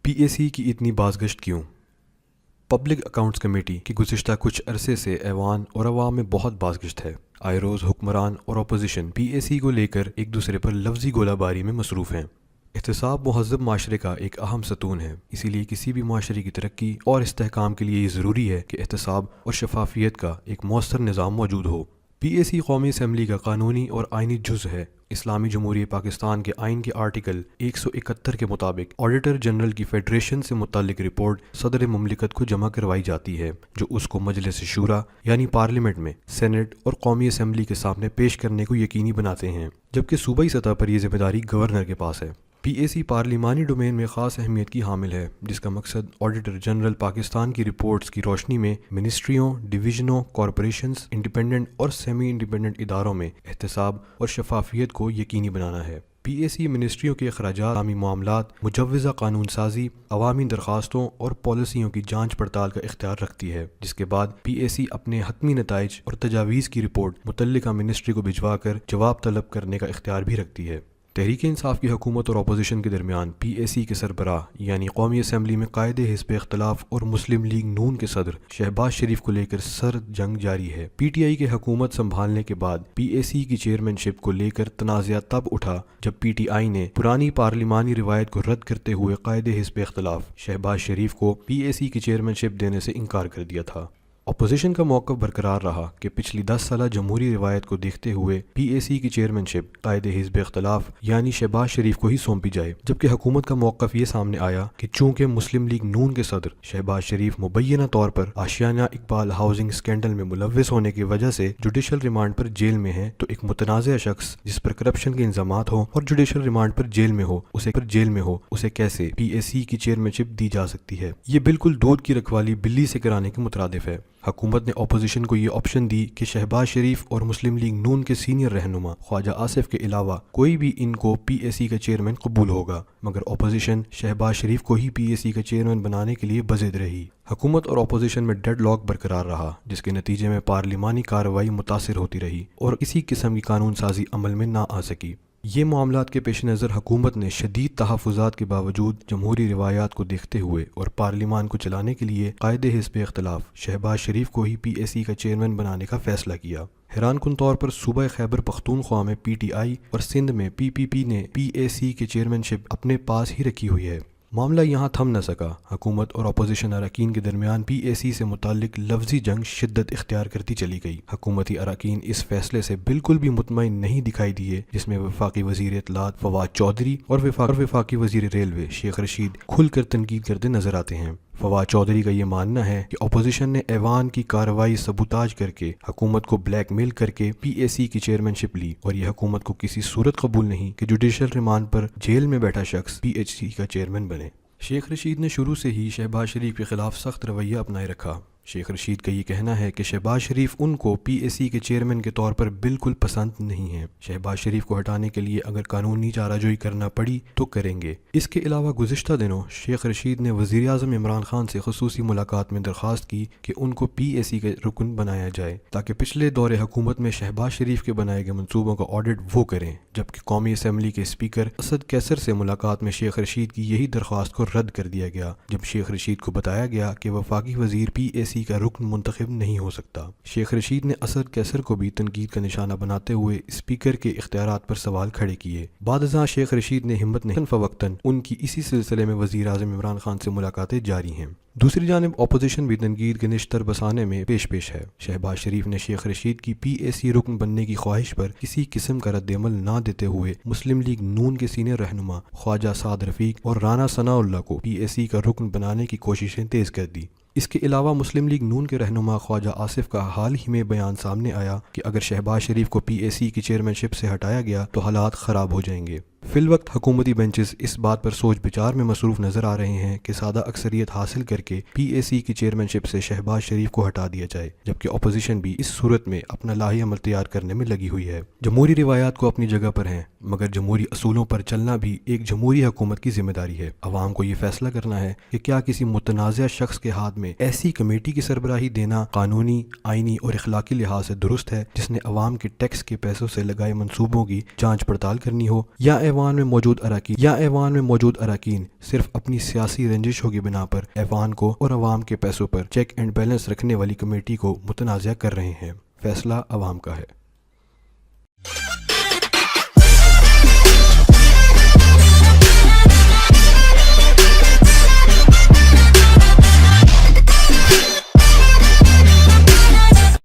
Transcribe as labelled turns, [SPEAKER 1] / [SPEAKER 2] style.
[SPEAKER 1] پی اے سی کی اتنی بازگشت کیوں؟ پبلک اکاؤنٹس کمیٹی کی گزشتہ کچھ عرصے سے ایوان اور عوام میں بہت بازگشت ہے۔ آئے روز حکمران اور اپوزیشن پی اے سی کو لے کر ایک دوسرے پر لفظی گولہ باری میں مصروف ہیں۔ احتساب مہذب معاشرے کا ایک اہم ستون ہے، اسی لیے کسی بھی معاشرے کی ترقی اور استحکام کے لیے یہ ضروری ہے کہ احتساب اور شفافیت کا ایک مؤثر نظام موجود ہو۔ پی اے سی قومی اسمبلی کا قانونی اور آئینی جز ہے۔ اسلامی جمہوریہ پاکستان کے آئین کے آرٹیکل 171 کے مطابق آڈیٹر جنرل کی فیڈریشن سے متعلق رپورٹ صدر مملکت کو جمع کروائی جاتی ہے، جو اس کو مجلس شورا یعنی پارلیمنٹ میں، سینٹ اور قومی اسمبلی کے سامنے پیش کرنے کو یقینی بناتے ہیں، جبکہ صوبائی سطح پر یہ ذمہ داری گورنر کے پاس ہے۔ پی اے سی پارلیمانی ڈومین میں خاص اہمیت کی حامل ہے، جس کا مقصد آڈیٹر جنرل پاکستان کی رپورٹس کی روشنی میں منسٹریوں، ڈویژنوں، کارپوریشنز، انڈیپینڈنٹ اور سیمی انڈیپینڈنٹ اداروں میں احتساب اور شفافیت کو یقینی بنانا ہے۔ پی اے سی منسٹریوں کے اخراجات، عوامی معاملات، مجوزہ قانون سازی، عوامی درخواستوں اور پالیسیوں کی جانچ پڑتال کا اختیار رکھتی ہے، جس کے بعد پی اے سی اپنے حتمی نتائج اور تجاویز کی رپورٹ متعلقہ منسٹری کو بھجوا کر جواب طلب کرنے کا اختیار بھی رکھتی ہے۔ تحریک انصاف کی حکومت اور اپوزیشن کے درمیان پی اے سی کے سربراہ یعنی قومی اسمبلی میں قائد حزب اختلاف اور مسلم لیگ نون کے صدر شہباز شریف کو لے کر سرد جنگ جاری ہے۔ پی ٹی آئی کے حکومت سنبھالنے کے بعد پی اے سی کی چیئرمین شپ کو لے کر تنازعہ تب اٹھا جب پی ٹی آئی نے پرانی پارلیمانی روایت کو رد کرتے ہوئے قائد حزب اختلاف شہباز شریف کو پی اے سی کی چیئرمین شپ دینے سے انکار کر دیا تھا۔ اپوزیشن کا موقف برقرار رہا کہ پچھلی 10 سالہ جمہوری روایت کو دیکھتے ہوئے پی اے سی کی چیئرمین شپ قائد حزب اختلاف یعنی شہباز شریف کو ہی سونپی جائے، جبکہ حکومت کا موقف یہ سامنے آیا کہ چونکہ مسلم لیگ نون کے صدر شہباز شریف مبینہ طور پر آشیانہ اقبال ہاؤسنگ اسکینڈل میں ملوث ہونے کی وجہ سے جوڈیشل ریمانڈ پر جیل میں ہے، تو ایک متنازع شخص جس پر کرپشن کے الزامات ہوں اور جوڈیشل ریمانڈ پر جیل میں ہو اسے کیسے پی اے سی کی چیئرمین شپ دی جا سکتی ہے؟ یہ بالکل دودھ کی رکھوالی بلی سے کرانے کے مترادف ہے۔ حکومت نے اپوزیشن کو یہ آپشن دی کہ شہباز شریف اور مسلم لیگ نون کے سینئر رہنما خواجہ آصف کے علاوہ کوئی بھی ان کو پی اے سی کا چیئرمین قبول ہوگا، مگر اپوزیشن شہباز شریف کو ہی پی اے سی کا چیئرمین بنانے کے لیے بضد رہی۔ حکومت اور اپوزیشن میں ڈیڈ لاک برقرار رہا، جس کے نتیجے میں پارلیمانی کارروائی متاثر ہوتی رہی اور کسی قسم کی قانون سازی عمل میں نہ آ سکی۔ یہ معاملات کے پیش نظر حکومت نے شدید تحفظات کے باوجود جمہوری روایات کو دیکھتے ہوئے اور پارلیمان کو چلانے کے لیے قائد حزب اختلاف شہباز شریف کو ہی پی اے سی کا چیئرمین بنانے کا فیصلہ کیا۔ حیران کن طور پر صوبہ خیبر پختونخوا میں پی ٹی آئی اور سندھ میں پی پی پی نے پی اے سی کی چیئرمین شپ اپنے پاس ہی رکھی ہوئی ہے۔ معاملہ یہاں تھم نہ سکا، حکومت اور اپوزیشن اراکین کے درمیان پی اے سی سے متعلق لفظی جنگ شدت اختیار کرتی چلی گئی۔ حکومتی اراکین اس فیصلے سے بالکل بھی مطمئن نہیں دکھائی دیے، جس میں وفاقی وزیر اطلاعات فواد چودھری اور وفاقی وزیر ریلوے شیخ رشید کھل کر تنقید کرتے نظر آتے ہیں۔ فواد چودھری کا یہ ماننا ہے کہ اپوزیشن نے ایوان کی کارروائی سبوتاج کر کے حکومت کو بلیک میل کر کے پی اے سی کی چیئرمین شپ لی، اور یہ حکومت کو کسی صورت قبول نہیں کہ جوڈیشل ریمانڈ پر جیل میں بیٹھا شخص پی ایچ سی کا چیئرمین بنے۔ شیخ رشید نے شروع سے ہی شہباز شریف کے خلاف سخت رویہ اپنائے رکھا۔ شیخ رشید کا یہ کہنا ہے کہ شہباز شریف ان کو پی اے سی کے چیئرمین کے طور پر بالکل پسند نہیں ہیں۔ شہباز شریف کو ہٹانے کے لیے اگر قانونی چارہ جوئی کرنا پڑی تو کریں گے۔ اس کے علاوہ گزشتہ دنوں شیخ رشید نے وزیر اعظم عمران خان سے خصوصی ملاقات میں درخواست کی کہ ان کو پی اے سی کا رکن بنایا جائے، تاکہ پچھلے دور حکومت میں شہباز شریف کے بنائے گئے منصوبوں کا آڈٹ وہ کریں، جبکہ قومی اسمبلی کے اسپیکر اسد کیسر سے ملاقات میں شیخ رشید کی یہی درخواست کو رد کر دیا گیا، جب شیخ رشید کو بتایا گیا کہ وفاقی وزیر پی اے سی کا رکن منتخب نہیں ہو سکتا۔ شیخ رشید نے اسد کیسر کو بھی تنقید کا نشانہ بناتے ہوئے اسپیکر کے اختیارات پر سوال کھڑے کیے۔ بعد ازاں شیخ رشید نے ہمت نہیں فوقتاً ان کی اسی سلسلے میں وزیر اعظم عمران خان سے ملاقاتیں جاری ہیں۔ دوسری جانب اپوزیشن بھی تنقید کے نشتر بسانے میں پیش ہے۔ شہباز شریف نے شیخ رشید کی پی اے سی رکن بننے کی خواہش پر کسی قسم کا رد عمل نہ دیتے ہوئے مسلم لیگ نون کے سینئر رہنما خواجہ سعد رفیق اور رانا ثناء اللہ کو پی اے سی کا رکن بنانے کی کوششیں تیز کر دی۔ اس کے علاوہ مسلم لیگ نون کے رہنما خواجہ آصف کا حال ہی میں بیان سامنے آیا کہ اگر شہباز شریف کو پی اے سی کی چیئرمین شپ سے ہٹایا گیا تو حالات خراب ہو جائیں گے۔ فی الوقت حکومتی بینچز اس بات پر سوچ بچار میں مصروف نظر آ رہے ہیں کہ سادہ اکثریت حاصل کر کے پی اے سی کی چیئرمین شپ سے شہباز شریف کو ہٹا دیا جائے، جبکہ اپوزیشن بھی اس صورت میں اپنا لاہی عمل تیار کرنے میں لگی ہوئی ہے۔ جمہوری روایات کو اپنی جگہ پر ہیں، مگر جمہوری اصولوں پر چلنا بھی ایک جمہوری حکومت کی ذمہ داری ہے۔ عوام کو یہ فیصلہ کرنا ہے کہ کیا کسی متنازع شخص کے ہاتھ میں ایسی کمیٹی کی سربراہی دینا قانونی، آئینی اور اخلاقی لحاظ سے درست ہے، جس نے عوام کے ٹیکس کے پیسوں سے لگائے منصوبوں کی جانچ پڑتال کرنی ہو، یا ایوان میں موجود اراکین صرف اپنی سیاسی رنجشوں کی بنا پر ایوان کو اور عوام کے پیسوں پر چیک اینڈ بیلنس رکھنے والی کمیٹی کو متنازع کر رہے ہیں۔ فیصلہ عوام کا ہے۔